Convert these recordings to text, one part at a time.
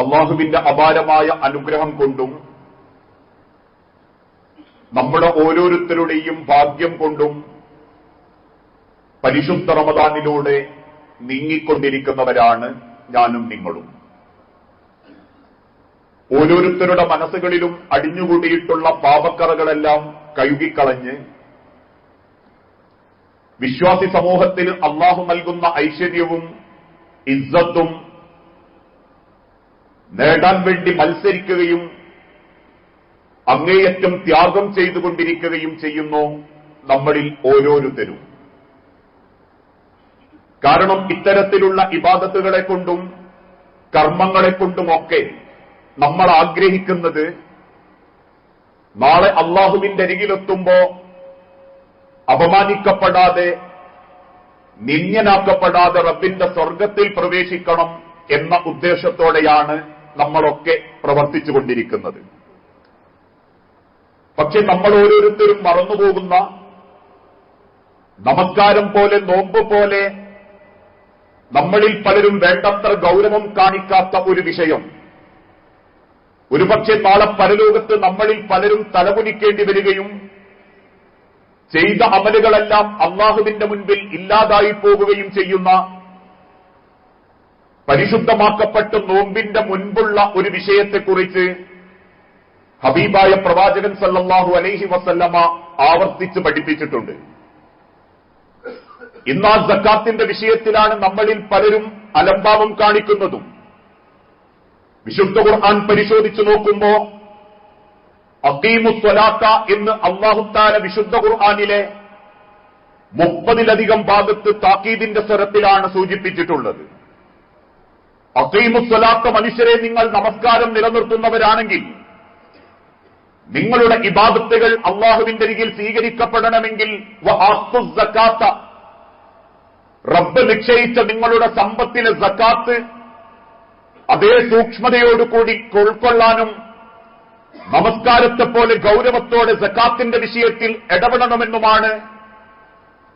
അള്ളാഹുവിന്റെ അപാരമായ അനുഗ്രഹം കൊണ്ടും നമ്മുടെ ഓരോരുത്തരുടെയും ഭാഗ്യം കൊണ്ടും പരിശുദ്ധ റമദാനിലൂടെ നീങ്ങിക്കൊണ്ടിരിക്കുന്നവരാണ് ഞാനും നിങ്ങളും. ഓരോരുത്തരുടെ മനസ്സുകളിലും അടിഞ്ഞുകൂടിയിട്ടുള്ള പാപക്കറകളെല്ലാം കഴുകിക്കളഞ്ഞ് വിശ്വാസി സമൂഹത്തിന് അള്ളാഹു നൽകുന്ന ഐശ്വര്യവും ഇസ്സത്തും നേടാൻ വേണ്ടി മത്സരിക്കുകയും അങ്ങേയറ്റം ത്യാഗം ചെയ്തുകൊണ്ടിരിക്കുകയും ചെയ്യുന്നു നമ്മളിൽ ഓരോരുത്തരും. കാരണം ഇത്തരത്തിലുള്ള ഇബാദത്തുകളെ കൊണ്ടും കർമ്മങ്ങളെ കൊണ്ടുമൊക്കെ നമ്മൾ ആഗ്രഹിക്കുന്നത് നാളെ അള്ളാഹുവിന്റെ അരികിലെത്തുമ്പോ അപമാനിക്കപ്പെടാതെ നിന്ദ്യനാക്കപ്പെടാതെ റബ്ബിന്റെ സ്വർഗത്തിൽ പ്രവേശിക്കണം എന്ന ഉദ്ദേശത്തോടെയാണ് നമ്മളൊക്കെ പ്രവർത്തിച്ചുകൊണ്ടിരിക്കുന്നത്. പക്ഷെ നമ്മൾ ഓരോരുത്തരും മറന്നുപോകുന്ന, നമസ്കാരം പോലെ നോമ്പ് പോലെ നമ്മളിൽ പലരും വേണ്ടത്ര ഗൗരവം കാണിക്കാത്ത ഒരു വിഷയം, ഒരുപക്ഷെ നാളെ പരലോകത്ത് നമ്മളിൽ പലരും തലകുനിക്കേണ്ടി വരികയും ചെയ്ത അമലുകളെല്ലാം അള്ളാഹുവിന്റെ മുൻപിൽ ഇല്ലാതായി പോകുകയും ചെയ്യുന്ന പരിശുദ്ധമാക്കപ്പെട്ട് നോമ്പിന്റെ മുൻപുള്ള ഒരു വിഷയത്തെക്കുറിച്ച് ഹബീബായ പ്രവാചകൻ സല്ലല്ലാഹു അലൈഹി വസല്ലമ ആവർത്തിച്ച് പഠിപ്പിച്ചിട്ടുണ്ട്. ഇന്ന് സക്കാത്തിന്റെ വിഷയത്തിലാണ് നമ്മളിൽ പലരും അലംഭാവം കാണിക്കുന്നതും. വിശുദ്ധ ഖുർആൻ പരിശോധിച്ചു നോക്കുമ്പോ അഖീമുസ്സലാത്ത എന്ന് അല്ലാഹു തആല വിശുദ്ധ ഖുർആനിലെ 30-ലധികം ഭാഗത്ത് താക്കീദിന്റെ സ്വരത്തിലാണ് സൂചിപ്പിച്ചിട്ടുള്ളത്. അഖീമുസ്സലാത്ത, മനുഷ്യരെ നിങ്ങൾ നമസ്കാരം നിലനിർത്തുന്നവരാണെങ്കിൽ, നിങ്ങളുടെ ഇബാദത്തുകൾ അള്ളാഹുവിന്റെ അരികിൽ സ്വീകരിക്കപ്പെടണമെങ്കിൽ വആത്തുസ് സക്കാത്ത, റബ്ബ് നിശ്ചയിച്ച നിങ്ങളുടെ സമ്പത്തിലെ സക്കാത്ത് അതേ സൂക്ഷ്മതയോടുകൂടി ഉൾക്കൊള്ളാനും നമസ്കാരത്തെ പോലെ ഗൗരവത്തോടെ സക്കാത്തിന്റെ വിഷയത്തിൽ ഇടപെടണമെന്നുമാണ്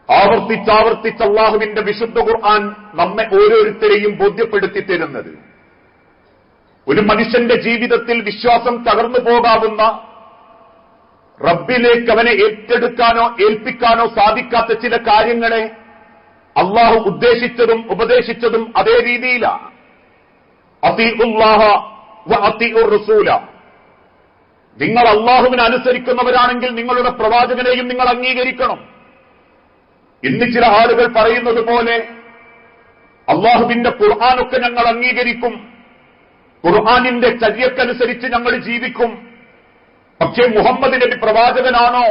ആവർത്തിച്ചാവർത്തിച്ച് അള്ളാഹുവിന്റെ വിശുദ്ധ ഖുർആൻ നമ്മെ ഓരോരുത്തരെയും ബോധ്യപ്പെടുത്തി തരുന്നത്. ഒരു മനുഷ്യന്റെ ജീവിതത്തിൽ വിശ്വാസം തകർന്നു പോകാവുന്ന, റബ്ബിലേക്ക് അവനെ ഏറ്റെടുക്കാനോ ഏൽപ്പിക്കാനോ സാധിക്കാത്ത ചില കാര്യങ്ങളെ അള്ളാഹു ഉദ്ദേശിച്ചതും ഉപദേശിച്ചതും അതേ രീതിയിലാണ്. അത്തീഉല്ലാഹ വ അത്തീഉർ റസൂല, നിങ്ങൾ അള്ളാഹുവിനെ അനുസരിക്കുന്നവരാണെങ്കിൽ നിങ്ങളുടെ പ്രവാചകനെയും നിങ്ങൾ അംഗീകരിക്കണം. ഇന്ന് ചില ആളുകൾ പറയുന്നത് പോലെ അള്ളാഹുവിന്റെ ഖുർആനൊക്കെ ഞങ്ങൾ അംഗീകരിക്കും, ഖുർആനിന്റെ ചര്യക്കനുസരിച്ച് ഞങ്ങൾ ജീവിക്കും. പക്ഷേ മുഹമ്മദ് നബി പ്രവാചകനാണോ,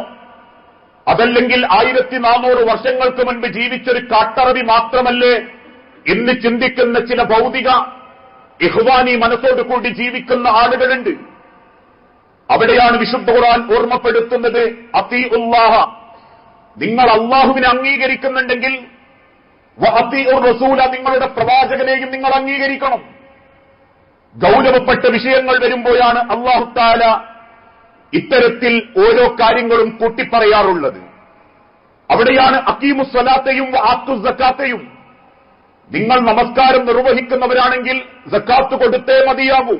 അതല്ലെങ്കിൽ 1400 വർഷങ്ങൾക്ക് മുൻപ് ജീവിച്ചൊരു കാട്ടറബി മാത്രമല്ലേ എന്ന് ചിന്തിക്കുന്ന ചില ഭൗതിക ഇഖ്വാനി മനസ്സോടുകൂടി ജീവിക്കുന്ന ആളുകളുണ്ട്. അവിടെയാണ് വിശുദ്ധ ഖുർആൻ ഓർമ്മപ്പെടുത്തുന്നത്, അത്തീഉല്ലാഹ, നിങ്ങൾ അള്ളാഹുവിനെ അംഗീകരിക്കുന്നുണ്ടെങ്കിൽ വ അത്തീഉർ റസൂല, നിങ്ങളുടെ പ്രവാചകനെയും നിങ്ങൾ അംഗീകരിക്കണം. ഗൗരവപ്പെട്ട വിഷയങ്ങൾ വരുമ്പോഴാണ് അല്ലാഹു തആല ഇത്തരത്തിൽ ഓരോ കാര്യങ്ങളും കൂട്ടിപ്പറയാറുള്ളത്. അവിടെയാണ് അഖീമുസ്സലാത്തയും വആത്തുസ് സക്കാത്തയും. നിങ്ങൾ നമസ്കാരം നിർവഹിക്കുന്നവരാണെങ്കിൽ സക്കാത്ത് കൊടുത്തേ മതിയാകൂ.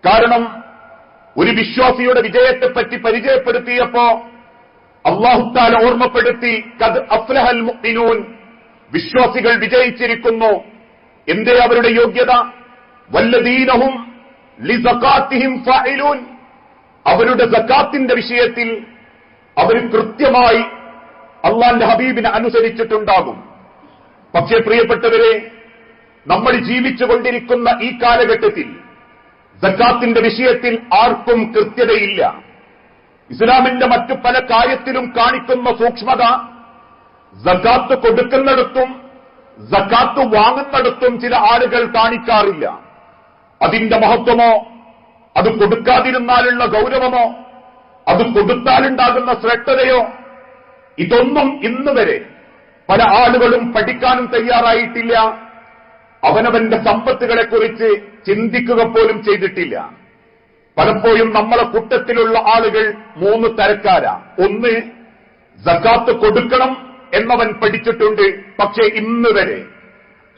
കാരണം ഒരു വിശ്വാസിയുടെ വിജയത്തെപ്പറ്റി പരിചയപ്പെടുത്തിയപ്പോ അല്ലാഹു തആല ഓർമ്മപ്പെടുത്തി, ഖദ് അഫ്ലഹൽ മുഅ്മിനൂൻ, വിശ്വാസികൾ വിജയിച്ചിരിക്കുന്നു. എന്തേ അവരുടെ യോഗ്യത? വല്ലദീനഹും ലിസകാത്തിഹിം ഫാഇലൂൻ, അവരുടെ സക്കാത്തിന്റെ വിഷയത്തിൽ അവർ കൃത്യമായി അള്ളാന്റെ ഹബീബിനെ അനുസരിച്ചിട്ടുണ്ടാകും. പക്ഷേ പ്രിയപ്പെട്ടവരെ, നമ്മൾ ജീവിച്ചുകൊണ്ടിരിക്കുന്ന ഈ കാലഘട്ടത്തിൽ സക്കാത്തിന്റെ വിഷയത്തിൽ ആർക്കും കൃത്യതയില്ല. ഇസ്ലാമിന്റെ മറ്റു പല കാര്യത്തിലും കാണിക്കുന്ന സൂക്ഷ്മത സക്കാത്ത് കൊടുക്കുന്നിടത്തും സക്കാത്ത് വാങ്ങുന്നിടത്തും ചില ആളുകൾ കാണിക്കാറില്ല. അതിന്റെ മഹത്വമോ, അത് കൊടുക്കാതിരുന്നാലുള്ള ഗൗരവമോ, അത് കൊടുത്താലുണ്ടാകുന്ന ശ്രദ്ധയോ, ഇതൊന്നും ഇന്ന് വരെ പല ആളുകളും പഠിക്കാനും തയ്യാറായിട്ടില്ല. അവനവന്റെ സമ്പത്തുകളെക്കുറിച്ച് ചിന്തിക്കുക പോലും ചെയ്തിട്ടില്ല. പലപ്പോഴും നമ്മളെ കൂട്ടത്തിലുള്ള ആളുകൾ 3 തരക്കാരാ. ഒന്ന്, സക്കാത്ത് കൊടുക്കണം എന്നവൻ പഠിച്ചിട്ടുണ്ട്, പക്ഷേ ഇന്ന് വരെ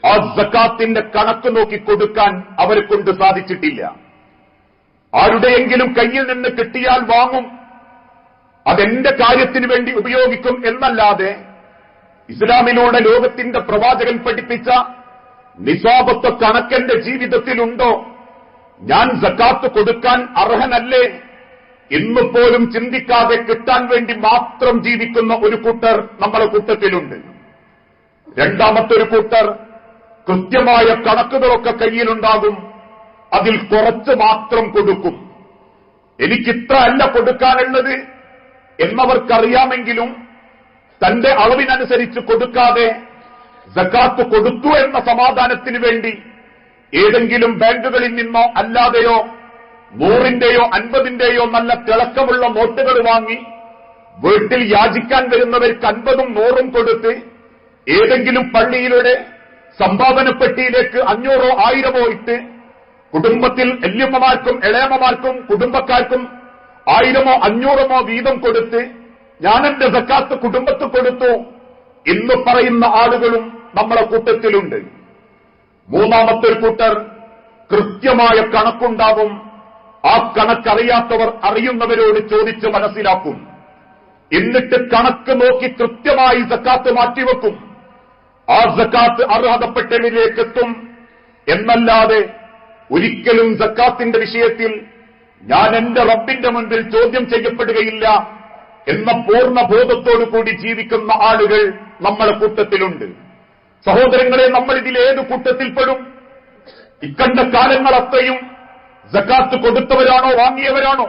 ആ സക്കാത്തിന്റെ കണക്ക് നോക്കി കൊടുക്കാൻ അവരെ കൊണ്ട് സാധിച്ചിട്ടില്ല. ആരുടെയെങ്കിലും കയ്യിൽ നിന്ന് കിട്ടിയാൽ വാങ്ങും, അതെന്റെ കാര്യത്തിന് വേണ്ടി ഉപയോഗിക്കും എന്നല്ലാതെ ഇസ്ലാമിലൂടെ ലോകത്തിന്റെ പ്രവാചകൻ പഠിപ്പിച്ച നിസാബത്ത് കണക്കെന്റെ ജീവിതത്തിലുണ്ടോ, ഞാൻ സക്കാത്ത് കൊടുക്കാൻ അർഹനല്ലേ എന്നുപോലും ചിന്തിക്കാതെ കിട്ടാൻ വേണ്ടി മാത്രം ജീവിക്കുന്ന ഒരു കൂട്ടർ നമ്മുടെ കൂട്ടത്തിലുണ്ട്. രണ്ടാമത്തെ ഒരു കൂട്ടർ കൃത്യമായ കണക്കുകളൊക്കെ കയ്യിലുണ്ടാകും, അതിൽ കുറച്ച് മാത്രം കൊടുക്കും. എനിക്കിത്ര അല്ല കൊടുക്കാനുള്ളത് എന്നവർക്കറിയാമെങ്കിലും തന്റെ അളവിനനുസരിച്ച് കൊടുക്കാതെ സക്കാത്ത് കൊടുത്തു എന്ന സമാധാനത്തിന് വേണ്ടി ഏതെങ്കിലും ബാങ്കുകളിൽ നിന്നോ അല്ലാതെയോ 100ന്റെയോ 50ന്റെയോ നല്ല തിളക്കമുള്ള നോട്ടുകൾ വാങ്ങി വീട്ടിൽ യാചിക്കാൻ വരുന്നവർക്ക് 50ഉം 100ഉം കൊടുത്ത് ഏതെങ്കിലും പള്ളിയിലൂടെ സംഭാവന പെട്ടിയിലേക്ക് 500ഓ 1000ഓ ഇട്ട് കുടുംബത്തിൽ വല്യമ്മമാർക്കും ഇളയമ്മമാർക്കും കുടുംബക്കാർക്കും 1000മോ 500മോ വീതം കൊടുത്ത് ഞാനെന്റെ സക്കാത്ത് കുടുംബത്തിൽ കൊടുത്തു എന്ന് പറയുന്ന ആളുകളും നമ്മളെ കൂട്ടത്തിലുണ്ട്. മൂന്നാമത്തെ ഒരു കൂട്ടർ കൃത്യമായ കണക്കുണ്ടാവും, ആ കണക്കറിയാത്തവർ അറിയുന്നവരോട് ചോദിച്ച് മനസ്സിലാക്കും, എന്നിട്ട് കണക്ക് നോക്കി കൃത്യമായി സക്കാത്ത് മാറ്റിവെക്കും. ആ സക്കാത്ത് അർഹതപ്പെട്ടവരിലേക്ക് എത്തും എന്നല്ലാതെ ഒരിക്കലും സക്കാത്തിന്റെ വിഷയത്തിൽ ഞാൻ എന്റെ റബ്ബിന്റെ മുൻപിൽ ചോദ്യം ചെയ്യപ്പെടുകയില്ല എന്ന പൂർണ്ണ ബോധത്തോടു കൂടി ജീവിക്കുന്ന ആളുകൾ നമ്മളെ കൂട്ടത്തിലുണ്ട്. സഹോദരങ്ങളെ, നമ്മൾ ഇതിലേത് കൂട്ടത്തിൽപ്പെടും? ഇക്കണ്ട കാലങ്ങൾ അത്രയും സക്കാത്ത് കൊടുത്തവരാണോ വാങ്ങിയവരാണോ?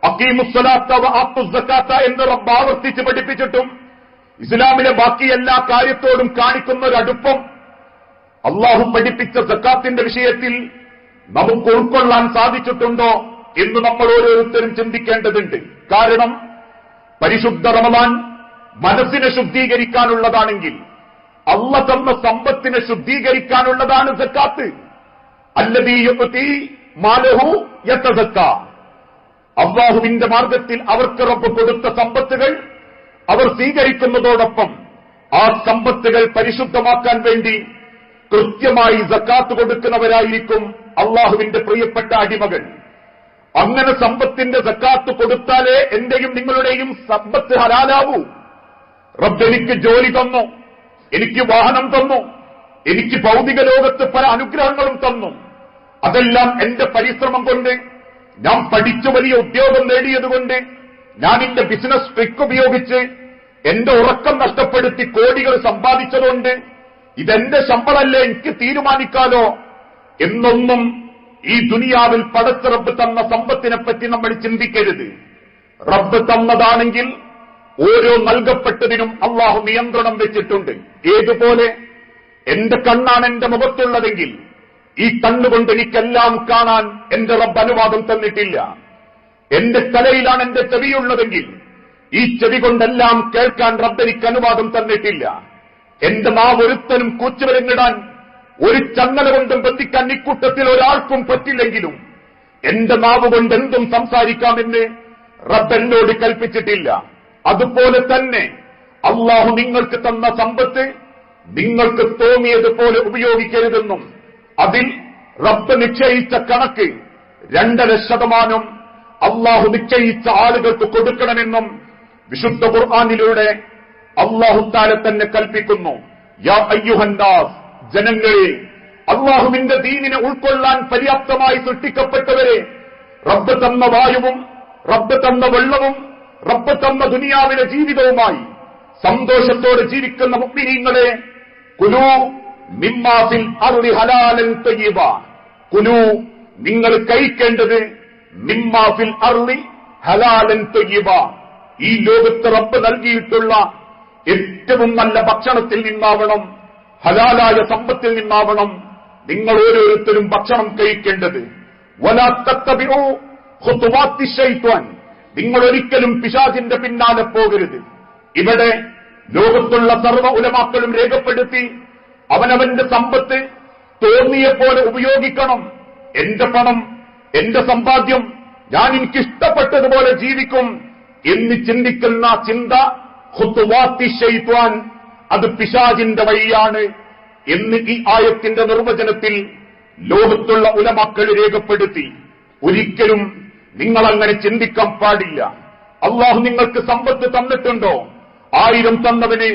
അഖീമുസ്സലാത്ത വ ആത്തുസ് സക്കാത്ത എന്ന് റബ്ബ് ആവർത്തിച്ച് പഠിപ്പിച്ചിട്ടും ഇസ്ലാമിലെ ബാക്കി എല്ലാ കാര്യത്തോടും കാണിക്കുന്ന ഒരു അടുപ്പം അള്ളാഹു പഠിപ്പിച്ച സക്കാത്തിന്റെ വിഷയത്തിൽ നമുക്ക് ഉൾക്കൊള്ളാൻ സാധിച്ചിട്ടുണ്ടോ എന്ന് നമ്മൾ ഓരോരുത്തരും ചിന്തിക്കേണ്ടതുണ്ട്. കാരണം പരിശുദ്ധ റമദാൻ മനസ്സിനെ ശുദ്ധീകരിക്കാനുള്ളതാണെങ്കിൽ അള്ളാഹ് തന്ന സമ്പത്തിനെ ശുദ്ധീകരിക്കാനുള്ളതാണ് സക്കാത്ത്. അല്ലദീ യുഅ്തി മാലഹു യതസക്ക. അല്ലാഹുവിന്റെ മാർഗത്തിൽ അവർക്ക് റബ്ബ് കൊടുത്ത സമ്പത്തുകൾ അവർ സ്വീകരിക്കുന്നതോടൊപ്പം ആ സമ്പത്തുകൾ പരിശുദ്ധമാക്കാൻ വേണ്ടി കൃത്യമായി സക്കാത്ത് കൊടുക്കുന്നവരായിരിക്കും അള്ളാഹുവിന്റെ പ്രിയപ്പെട്ട അടിമകൾ. അങ്ങനെ സമ്പത്തിന്റെ സക്കാത്ത് കൊടുത്താലേ എന്റെയും നിങ്ങളുടെയും സമ്പത്ത് ഹലാലാവൂ. റബ്ബ് എനിക്ക് ജോലി തന്നു, എനിക്ക് വാഹനം തന്നു, എനിക്ക് ഭൗതിക ലോകത്ത് പല അനുഗ്രഹങ്ങളും തന്നു. അതെല്ലാം എന്റെ പരിശ്രമം കൊണ്ട്, ഞാൻ പഠിച്ചു വലിയ ഉദ്യോഗം നേടിയതുകൊണ്ട്, ഞാൻ എന്റെ ബിസിനസ് ട്രിക്ക് ഉപയോഗിച്ച് എന്റെ ഉറക്കം നഷ്ടപ്പെടുത്തി കോടികൾ സമ്പാദിച്ചതുകൊണ്ട് ഇതെന്റെ ശമ്പളമല്ലേ, എനിക്ക് തീരുമാനിക്കാലോ എന്നൊന്നും ഈ ദുനിയാവിൽ പടച്ച റബ്ബ് തന്ന സമ്പത്തിനെപ്പറ്റി നമ്മൾ ചിന്തിക്കരുത്. റബ്ബ് തന്നതാണെങ്കിൽ ഓരോ നൽകപ്പെട്ടതിനും അള്ളാഹു നിയന്ത്രണം വെച്ചിട്ടുണ്ട്. ഏതുപോലെ എന്റെ കണ്ണാണ് എന്റെ മുഖത്തുള്ളതെങ്കിൽ ഈ കണ്ണുകൊണ്ട് എനിക്കെല്ലാം കാണാൻ എന്റെ റബ്ബ് അനുവാദം തന്നിട്ടില്ല. എന്റെ തലയിലാണ് എന്റെ ചെവിയുള്ളതെങ്കിൽ ഈ ചെവി കൊണ്ടെല്ലാം കേൾക്കാൻ റബ്ബ് എനിക്ക് അനുവാദം തന്നിട്ടില്ല. എന്റെ നാവൊരുത്തനും കൂച്ചുവിലങ്ങിടാൻ ഒരു ചങ്ങല കൊണ്ടും ബന്ധിക്കാൻ ഇക്കൂട്ടത്തിൽ ഒരാൾക്കും പറ്റില്ലെങ്കിലും എന്റെ നാവ് കൊണ്ട് എന്തും സംസാരിക്കാമെന്ന് റബ്ബ് എന്നോട് കൽപ്പിച്ചിട്ടില്ല. അതുപോലെ തന്നെ അള്ളാഹു നിങ്ങൾക്ക് തന്ന സമ്പത്ത് നിങ്ങൾക്ക് തോന്നിയതുപോലെ ഉപയോഗിക്കരുതെന്നും അതിൽ റബ്ബ് നിശ്ചയിച്ച കണക്ക് 2.5% അള്ളാഹു നിശ്ചയിച്ച ആളുകൾക്ക് കൊടുക്കണമെന്നും വിശുദ്ധ ഖുർആനിലൂടെ അള്ളാഹു തആല തന്നെ കൽപ്പിക്കുന്നു. യാ അയ്യുഹന്നാസ്, ജനങ്ങളെ, അള്ളാഹുവിന്റെ ദീനിനെ ഉൾക്കൊള്ളാൻ പര്യാപ്തമായി സൃഷ്ടിക്കപ്പെട്ടവരെ, റബ്ബ് തന്ന വായുവും റബ്ബ് തന്ന വെള്ളവും റബ്ബ് തന്ന ദുനിയാവിലെ ജീവിതവുമായി സന്തോഷത്തോടെ ജീവിക്കുന്ന മുഅ്മിനീങ്ങളെ, കുലൂ മിമ്മാ ഫിൽ അർളി ഹലാലൻ തയ്യിബ. കുലൂ, നിങ്ങൾ കഴിക്കേണ്ടത് മിമ്മാ ഫിൽ അർളി ഹലാലൻ തയ്യിബ, ഈ ലോകത്ത് റബ്ബ് നൽകിയിട്ടുള്ള ഏറ്റവും നല്ല ഭക്ഷണത്തിൽ നിന്നാവണം, ഹലാലായ സമ്പത്തിൽ നിന്നാവണം നിങ്ങൾ ഓരോരുത്തരും ഭക്ഷണം കഴിക്കേണ്ടത്. വലാ തത്തബിഉ ഖുതുവാത്തി ശൈത്വാൻ, നിങ്ങൾ ഒരിക്കലും പിശാചിന്റെ പിന്നാലെ പോകരുത്. ഇവിടെ ലോകത്തുള്ള സർവ്വ ഉലമാക്കളും രേഖപ്പെടുത്തി അവനവന്റെ സമ്പത്ത് തോന്നിയപോലെ ഉപയോഗിക്കണം. എന്റെ പണം, എന്റെ സമ്പാദ്യം ഞാൻ എനിക്കിഷ്ടപ്പെട്ടതുപോലെ ജീവിക്കും എന്ന് ചിന്തിക്കുന്ന ചിന്ത ഖുതുവാത്തി ശൈത്വാൻ, അത് പിശാചിന്റെ വഴിയാണ്. എന്ന് ഈ ആയത്തിന്റെ നിർവചനത്തിൽ ലോകത്തുള്ള ഉലമാക്കൾ രേഖപ്പെടുത്തി. ഒരിക്കലും നിങ്ങളങ്ങനെ ചിന്തിക്കാൻ പാടില്ല. അള്ളാഹു നിങ്ങൾക്ക് സമ്പത്ത് തന്നിട്ടുണ്ടോ? 1000 തന്നവന്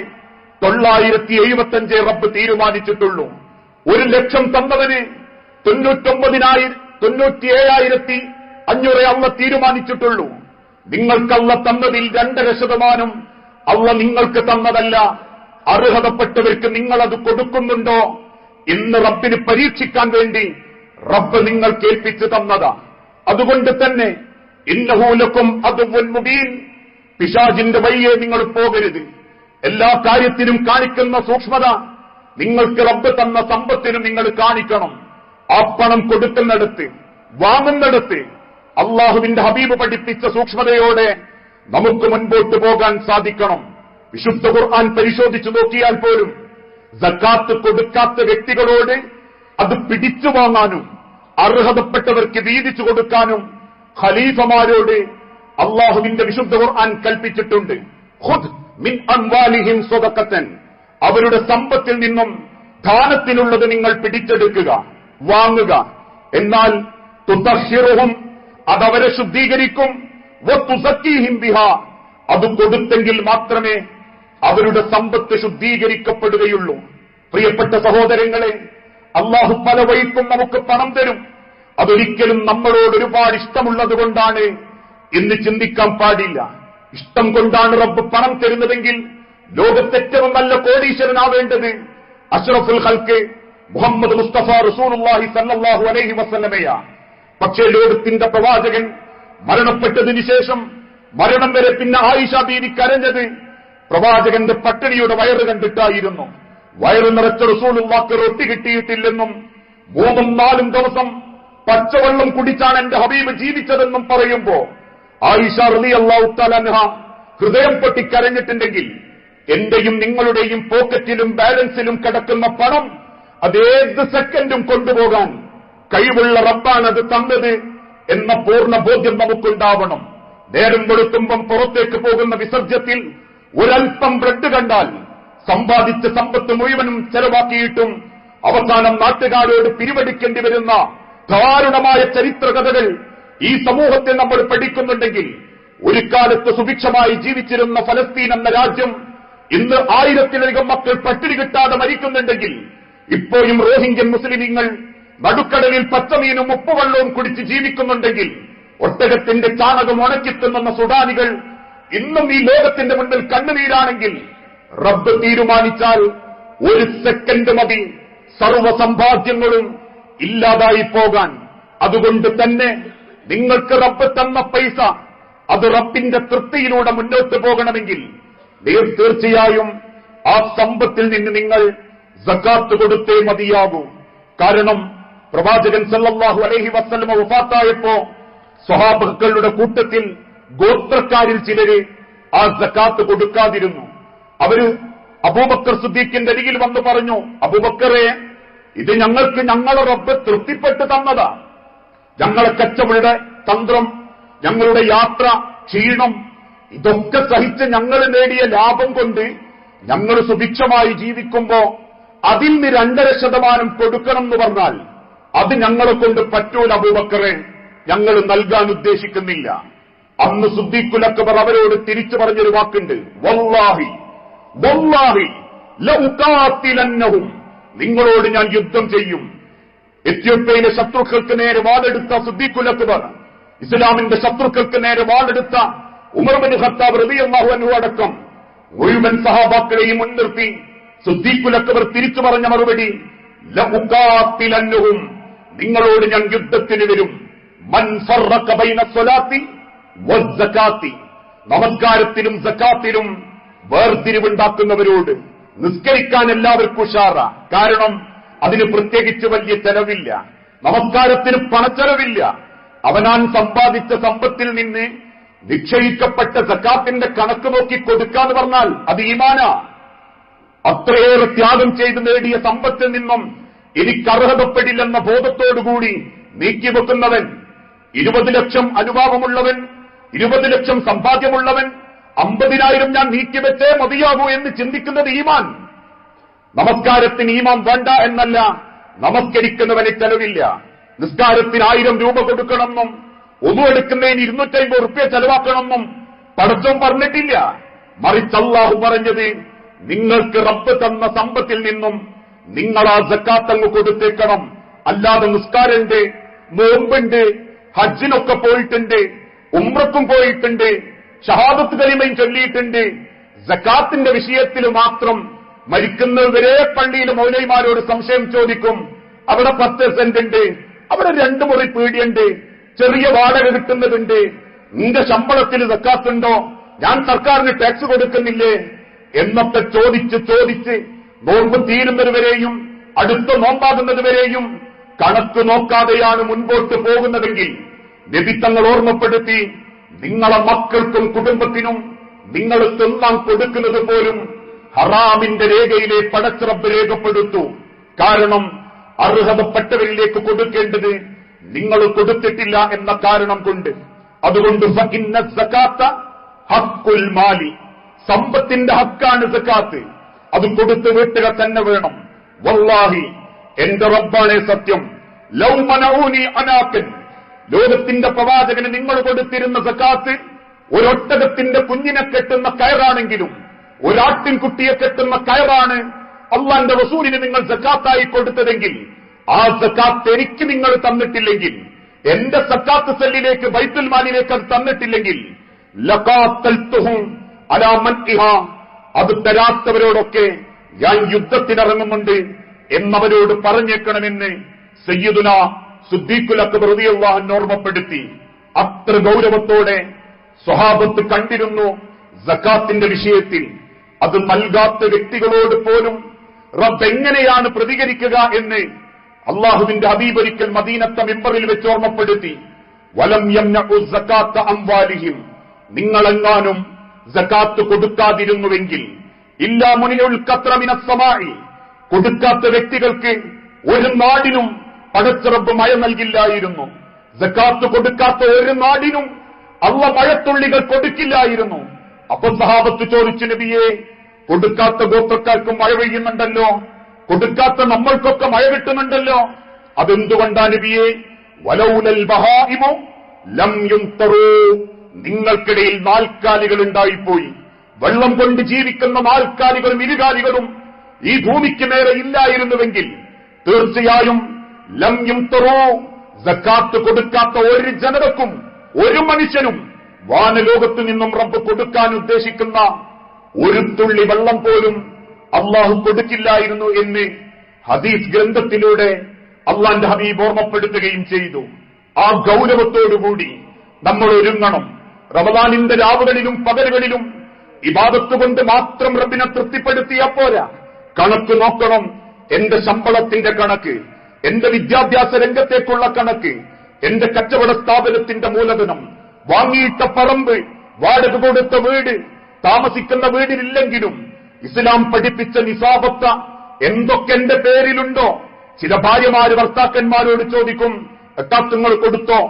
975 റബ്ബ് തീരുമാനിച്ചിട്ടുള്ളൂ. 1,00,000 തന്നവന് 97,500 അള്ള തീരുമാനിച്ചിട്ടുള്ളൂ. നിങ്ങൾക്കള്ള തന്നതിൽ 2% അള്ള നിങ്ങൾക്ക് തന്നതല്ല. അർഹതപ്പെട്ടവർക്ക് നിങ്ങളത് കൊടുക്കുന്നുണ്ടോ എന്ന് റബ്ബിന് പരീക്ഷിക്കാൻ വേണ്ടി റബ്ബ് നിങ്ങൾ കേൾപ്പിച്ചു തന്നതാ. അതുകൊണ്ട് തന്നെ ഇന്നഹു ലക്കും അദുവ്വുൻ മുബീൻ, പിശാചിന്റെ വഴിയെ നിങ്ങൾ പോകരുത്. എല്ലാ കാര്യത്തിനും കാണിക്കുന്ന സൂക്ഷ്മത നിങ്ങൾക്ക് റബ്ബ് തന്ന സമ്പത്തിനും നിങ്ങൾ കാണിക്കണം. ആ പണം കൊടുക്കുന്നിടത്ത്, വാങ്ങുന്നിടത്ത് അള്ളാഹുവിന്റെ ഹബീബ് പഠിപ്പിച്ച സൂക്ഷ്മതയോടെ നമുക്ക് മുൻപോട്ട് പോകാൻ സാധിക്കണം. വിശുദ്ധ ഖുർആൻ പരിശോധിച്ചു നോക്കിയാൽ പോലും സക്കാത്ത് കൊടുക്കാത്ത വ്യക്തികളോട് അത് പിടിച്ചു വാങ്ങാനും അർഹതപ്പെട്ടവർക്ക് വീതിച്ചു കൊടുക്കാനും ഖലീഫമാരോട് അള്ളാഹുവിന്റെ വിശുദ്ധ ഖുർആൻ കൽപ്പിച്ചിട്ടുണ്ട്. ഖുദ് മിൻ അംവാലിഹിം സ്വദഖത്തൻ, അവരുടെ സമ്പത്തിൽ നിന്നും ദാനത്തിനുള്ളത് നിങ്ങൾ പിടിച്ചെടുക്കുക, വാങ്ങുക. എന്നാൽ തുതഹിറുഹും, അതവരെ ശുദ്ധീകരിക്കും. വതുസക്കീഹിം ബിഹാ, അത് കൊടുത്തെങ്കിൽ മാത്രമേ അവരുടെ സമ്പത്ത് ശുദ്ധീകരിക്കപ്പെടുകയുള്ളൂ. പ്രിയപ്പെട്ട സഹോദരങ്ങളെ, അള്ളാഹു പല വഴിക്കും നമുക്ക് പണം തരും. അതൊരിക്കലും നമ്മളോട് ഒരുപാട് ഇഷ്ടമുള്ളത് കൊണ്ടാണ് എന്ന് ചിന്തിക്കാൻ പാടില്ല. ഇഷ്ടം കൊണ്ടാണ് റബ്ബ് പണം തരുന്നതെങ്കിൽ ലോകത്തേറ്റവും നല്ല കോടീശ്വരനാവേണ്ടത് അഷ്റഫുൽ ഖൽഖ് മുഹമ്മദ് മുസ്തഫ റസൂലുള്ളാഹി സല്ലല്ലാഹു അലൈഹി വസല്ലമയാ. പക്ഷേ ലോകത്തിന്റെ പ്രവാചകൻ മരണപ്പെട്ടതിനു ശേഷം മരണം വരെ പിന്നെ ആയിഷ ബീവി കരഞ്ഞത് പ്രവാചകന്റെ പട്ടിണിയുടെ വയറ് കണ്ടിട്ടായിരുന്നു. വയറ് നിറച്ച റസൂലുള്ളാഹിക്ക് റൊട്ടി കിട്ടിയിട്ടില്ലെന്നും 3-4 ദിവസം പച്ചവെള്ളം കുടിച്ചാണ് എന്റെ ഹബീബ് ജീവിച്ചതെന്നും പറയുമ്പോ ആയിഷ റളിയല്ലാഹു തആല അൻഹ ഹൃദയം പൊട്ടി കരഞ്ഞിട്ടുണ്ടെങ്കിൽ എന്റെയും നിങ്ങളുടെയും പോക്കറ്റിലും ബാലൻസിലും കിടക്കുന്ന പണം അതേത് സെക്കൻഡും കൊണ്ടുപോകാൻ കഴിവുള്ള റബ്ബാണ് അത് തന്നത് എന്ന പൂർണ്ണ ബോധ്യം നമുക്കുണ്ടാവണം. നേരം വെളുത്തുമ്പം പുറത്തേക്ക് പോകുന്ന വിസർജ്യത്തിൽ ഒരൽപ്പം ബ്രെഡ് കണ്ടാൽ സമ്പാദിച്ച സമ്പത്ത് മുഴുവനും ചെലവാക്കിയിട്ടും അവസാനം നാട്ടുകാരോട് പിരിവെടുക്കേണ്ടി വരുന്ന ദാരുണമായ ചരിത്രകഥകൾ ഈ സമൂഹത്തിൽ നമ്മൾ പഠിക്കുന്നുണ്ടെങ്കിൽ, ഒരു കാലത്ത് സുഭിക്ഷമായി ജീവിച്ചിരുന്ന ഫലസ്തീൻ എന്ന രാജ്യം ഇന്ന് 1000-ലധികം മക്കൾ പട്ടിണി കിട്ടാതെ മരിക്കുന്നുണ്ടെങ്കിൽ, ഇപ്പോഴും റോഹിംഗ്യൻ മുസ്ലിമീങ്ങൾ നടുക്കടലിൽ പച്ചമീനും ഉപ്പുവെള്ളവും കുടിച്ച് ജീവിക്കുന്നുണ്ടെങ്കിൽ, ഒട്ടകത്തിന്റെ ചാണകം ഉണക്കിത്തുന്ന സുഡാനികൾ ഇന്നും ഈ ലോകത്തിന്റെ മുന്നിൽ കണ്ണുനീരാണെങ്കിൽ, റബ്ബ് തീരുമാനിച്ചാൽ 1 സെക്കൻഡ് മതി സർവ്വസമ്പാദ്യങ്ങളും ഇല്ലാതായി പോകാൻ. അതുകൊണ്ട് തന്നെ നിങ്ങൾക്ക് റബ്ബ് തന്ന പൈസ അത് റബ്ബിന്റെ തൃപ്തിയിലൂടെ മുന്നോട്ട് പോകണമെങ്കിൽ തീർച്ചയായും ആ സമ്പത്തിൽ നിന്ന് നിങ്ങൾ സക്കാത്ത് കൊടുത്തേ മതിയാകൂ. കാരണം പ്രവാചകൻ സല്ലല്ലാഹു അലൈഹി വസല്ലം വഫാത്തായപ്പോ സ്വഹാബകളുടെ കൂട്ടത്തിൽ ഗോത്രക്കാരിൽ ചിലര് ആ സക്കാത്ത് കൊടുക്കാതിരുന്നു. അവര് അബൂബക്കർ സിദ്ദീഖിന്റെ അരികിൽ വന്ന് പറഞ്ഞു, അബൂബക്കറെ, ഇത് ഞങ്ങൾക്ക് ഞങ്ങളെ റബ്ബ് തൃപ്തിപ്പെട്ട് തന്നതാ. ഞങ്ങളെ കച്ചവട തന്ത്രം, ഞങ്ങളുടെ യാത്ര, ക്ഷീണം, ഇതൊക്കെ സഹിച്ച് ഞങ്ങൾ നേടിയ ലാഭം കൊണ്ട് ഞങ്ങൾ സുഭിക്ഷമായി ജീവിക്കുമ്പോ അതിൽ നിന്ന് 2.5% കൊടുക്കണം എന്ന് പറഞ്ഞാൽ അത് ഞങ്ങളെ കൊണ്ട് പറ്റൂല അബൂബക്കറെ, ഞങ്ങൾ നൽകാൻ ഉദ്ദേശിക്കുന്നില്ല. അന്ന് സിദ്ദീഖുൽ അക്ബർ അവരോട് തിരിച്ചു പറഞ്ഞൊരു വാക്കുണ്ട്, വല്ലാഹി വല്ലാഹി ലഉഖാതിലന്നഹും, നിങ്ങളോട് ഞാൻ യുദ്ധം ചെയ്യും. എത്യോപ്യയിലെ ശത്രുക്കൾക്ക് നേരെ വാളെടുത്ത സിദ്ദീഖുൽ അക്ബർ, ഇസ്ലാമിന്റെ ശത്രുക്കൾക്ക് നേരെ വാളെടുത്ത ഉമർ ബിൻ ഖത്താബ് റളിയല്ലാഹു അൻഹു അടക്കം മുഴുവൻ സഹാബാക്കളെയും മുൻനിർത്തി സിദ്ദീഖുൽ അക്ബർ തിരിച്ചു പറഞ്ഞ മറുപടി, ലഉഖാതിലന്നഹും, നിങ്ങളോട് ഞാൻ യുദ്ധത്തിന് വരും. മൻ ഫറഖ ബൈന സ്വലാത്തി വസ്സകാത്തി, നമസ്കാരത്തിലും സക്കാത്തിലും വേർതിരിവുണ്ടാക്കുന്നവരോട്. നിസ്കരിക്കാൻ എല്ലാവർക്കും ഉഷാറ, കാരണം അതിന് പ്രത്യേകിച്ച് വലിയ ചെലവില്ല. നമസ്കാരത്തിന് പണച്ചെലവില്ല. അവനാൻ സമ്പാദിച്ച സമ്പത്തിൽ നിന്ന് നിശ്ചയിക്കപ്പെട്ട സക്കാത്തിന്റെ കണക്ക് നോക്കി കൊടുക്കാന്ന് പറഞ്ഞാൽ അത് ഈമാനാ. അത്രയേറെ ത്യാഗം ചെയ്ത് നേടിയ സമ്പത്തിൽ നിന്നും എനിക്ക് അർഹതപ്പെടില്ലെന്ന ബോധത്തോടുകൂടി നീക്കിവെക്കുന്നവൻ, 20 ലക്ഷം അനുഭാവമുള്ളവൻ, 20 ലക്ഷം സമ്പാദ്യമുള്ളവൻ 50,000 ഞാൻ നീക്കിവെച്ചേ മതിയാകൂ എന്ന് ചിന്തിക്കുന്നത് ഈമാൻ. നമസ്കാരത്തിന് ഈമാം വേണ്ട എന്നല്ല, നമസ്കരിക്കുന്നവന് ചെലവില്ല. നിസ്കാരത്തിന് 1000 രൂപ കൊടുക്കണമെന്നും ഒന്നു എടുക്കുന്നതിന് 250 റുപ്യ ചെലവാക്കണമെന്നും പടച്ചോൻ പറഞ്ഞിട്ടില്ല. മറിച്ച് അല്ലാഹു പറഞ്ഞത്, നിങ്ങൾക്ക് റബ്ബ് തന്ന സമ്പത്തിൽ നിന്നും നിങ്ങൾ ആ സക്കാത്ത് അങ്ങ് കൊടുത്തേക്കണം. അല്ലാതെ നിസ്കാരമുണ്ട്, നോമ്പുണ്ട്, ഹജ്ജിനൊക്കെ പോയിട്ടുണ്ട്, ഉംറക്കും പോയിട്ടുണ്ട്, ഷഹാദത്ത് കലിമയും ചൊല്ലിയിട്ടുണ്ട്, സക്കാത്തിന്റെ വിഷയത്തിൽ മാത്രം മരിക്കുന്നവരെ പള്ളിയിൽ മൗലവിമാരോട് സംശയം ചോദിക്കും. അവിടെ 10 സെന്റ് ഉണ്ട്, അവിടെ 2 മുറി പീടിയുണ്ട്, ചെറിയ വാടക കിട്ടുന്നതുണ്ട്, നിന്റെ ശമ്പളത്തിൽ സക്കാത്തുണ്ടോ, ഞാൻ സർക്കാരിന് ടാക്സ് കൊടുക്കുന്നില്ലേ എന്നൊക്കെ ചോദിച്ച് നോമ്പ് തീരുന്നതുവരെയും അടുത്ത നോമ്പാകുന്നതുവരെയും കണക്ക് നോക്കാതെയാണ് മുൻപോട്ട് പോകുന്നതെങ്കിൽ നബി തങ്ങൾ ഓർമ്മപ്പെടുത്തി, നിങ്ങളെ മക്കൾക്കും കുടുംബത്തിനും നിങ്ങൾ തിന്നാൻ കൊടുക്കുന്നത് പോലും ഹറാമിന്റെ രേഖയിലെ പടച്ചിറപ്പ് രേഖപ്പെടുത്തു. കാരണം അർഹതപ്പെട്ടവരിലേക്ക് കൊടുക്കേണ്ടത് നിങ്ങൾ കൊടുത്തിട്ടില്ല എന്ന കാരണം കൊണ്ട്. അതുകൊണ്ട് ഫഇന്ന സകാത്ത ഹഖുൽ മാലി, സമ്പത്തിന്റെ ഹക്കാണ് സകാത്ത്. അത് കൊടുത്ത് വീട്ടുക തന്നെ വേണം. വല്ലാഹി, എന്റെ റബ്ബാണേ സത്യം, ലൗ മനഊനി അനാക്കൻ, ലോകത്തിന്റെ പ്രവാചകന് നിങ്ങൾ കൊടുത്തിരുന്ന സകാത്ത് ഒരൊട്ടകത്തിന്റെ കുഞ്ഞിനെ കെട്ടുന്ന കയറാണെങ്കിലും, ഒരാട്ടിൻകുട്ടിയെ കെട്ടുന്ന കയറാണ് അള്ളാന്റെ റസൂലിന് നിങ്ങൾ സക്കാത്തായി കൊടുത്തതെങ്കിൽ, ആ സക്കാത്ത് എനിക്ക് നിങ്ങൾ തന്നിട്ടില്ലെങ്കിൽ, എന്റെ സക്കാത്ത് സെല്ലിലേക്ക് ബൈത്തുൽ മാലിലേക്ക് അത് തന്നിട്ടില്ലെങ്കിൽ, ലഖാത്തൽതുഹും അലാ മൻഇഹാ, അത് തരാത്തവരോടൊക്കെ ഞാൻ യുദ്ധത്തിനിറങ്ങുന്നുണ്ട് എന്നവരോട് പറഞ്ഞേക്കണമെന്ന് സയ്യിദുനാ സിദ്ദീഖുൽ അക്ബർ റളിയല്ലാഹു അൻഹു ഓർമ്മപ്പെടുത്തി. അത്ര ഗൗരവത്തോടെ സ്വഹാബത്ത് കണ്ടിരുന്നു സക്കാത്തിന്റെ വിഷയത്തിൽ. അത് നൽകാത്ത വ്യക്തികളോട് പോലും റബ്ബ് എങ്ങനെയാണ് പ്രതികരിക്കുക എന്ന് അള്ളാഹുവിന്റെ ഹബീബ് ഒരിക്കൽ മദീനത്തെ മിമ്പറിൽ വെച്ച് ഓർമ്മപ്പെടുത്തി. വലം യംനഉ സകാത്ത അംവാലിഹിം, നിങ്ങളെങ്ങാനും സകാത്ത് കൊടുക്കാതിരുന്നുവെങ്കിൽ, ഇല്ലാ മുനിഉൽ ഖത്ര മിനസ് സമാഇ, കൊടുക്കാത്ത വ്യക്തികൾക്ക് ഒരു നാടിനും പടച്ച റബ്ബ് മഴ നൽകില്ലായിരുന്നു. സകാത്ത് കൊടുക്കാത്ത ഒരു നാടിനും അള്ളാഹ് മഴത്തുള്ളികൾ കൊടുക്കില്ലായിരുന്നു. അപ്പൊ സഹാബത്ത് ചോദിച്ചു, നബിയെ, കൊടുക്കാത്ത ഗോത്രക്കാർക്കും മഴ പെയ്യുന്നുണ്ടല്ലോ, കൊടുക്കാത്ത നമ്മൾക്കൊക്കെ മഴ കിട്ടുന്നുണ്ടല്ലോ, അതെന്തുകൊണ്ടാ നബിയെ? വലൗലൽ ബഹായിമു ലം യുംതറൂ, നിങ്ങൾക്കിടയിൽ നാൽക്കാലികൾ ഉണ്ടായിപ്പോയി. വെള്ളം കൊണ്ട് ജീവിക്കുന്ന നാൽക്കാലികളും ഇരുകാലികളും ഈ ഭൂമിക്ക് നേരെ ഇല്ലായിരുന്നുവെങ്കിൽ തീർച്ചയായും ലം യുംതറൂ, സക്കാത്ത് കൊടുക്കാത്ത ഒരു ജനതക്കും ഒരു മനുഷ്യനും വാനലോകത്തു നിന്നും റബ്ബ് കൊടുക്കാൻ ഉദ്ദേശിക്കുന്ന ഒരു തുള്ളി വെള്ളം പോലും അള്ളാഹു കൊടുക്കില്ലായിരുന്നു എന്ന് ഹദീസ് ഗ്രന്ഥത്തിലൂടെ അള്ളാന്റെ ഹബീബ് ഓർമ്മപ്പെടുത്തുകയും ചെയ്തു. ആ ഗൗരവത്തോടുകൂടി നമ്മൾ ഒരുങ്ങണം. റമദാനിന്റെ രാവുകളിലും പകലുകളിലും ഇബാദത്ത് കൊണ്ട് മാത്രം റബ്ബിനെ തൃപ്തിപ്പെടുത്തിയാ പോരാ, കണക്ക് നോക്കണം. എന്റെ ശമ്പളത്തിന്റെ കണക്ക്, എന്റെ വിദ്യാഭ്യാസ രംഗത്തേക്കുള്ള കണക്ക്, എന്റെ കച്ചവട സ്ഥാപനത്തിന്റെ മൂലധനം, വാങ്ങിയിട്ട പറമ്പ്, വാടക കൊടുത്ത വീട്, താമസിക്കുന്ന വീടിലില്ലെങ്കിലും ഇസ്ലാം പഠിപ്പിച്ച നിസാബത്ത എന്തൊക്കെ എന്റെ പേരിലുണ്ടോ. ചില ഭാര്യമാര് ഭർത്താക്കന്മാരോട് ചോദിക്കും, എത്താത്തുങ്ങൾ കൊടുത്തോ?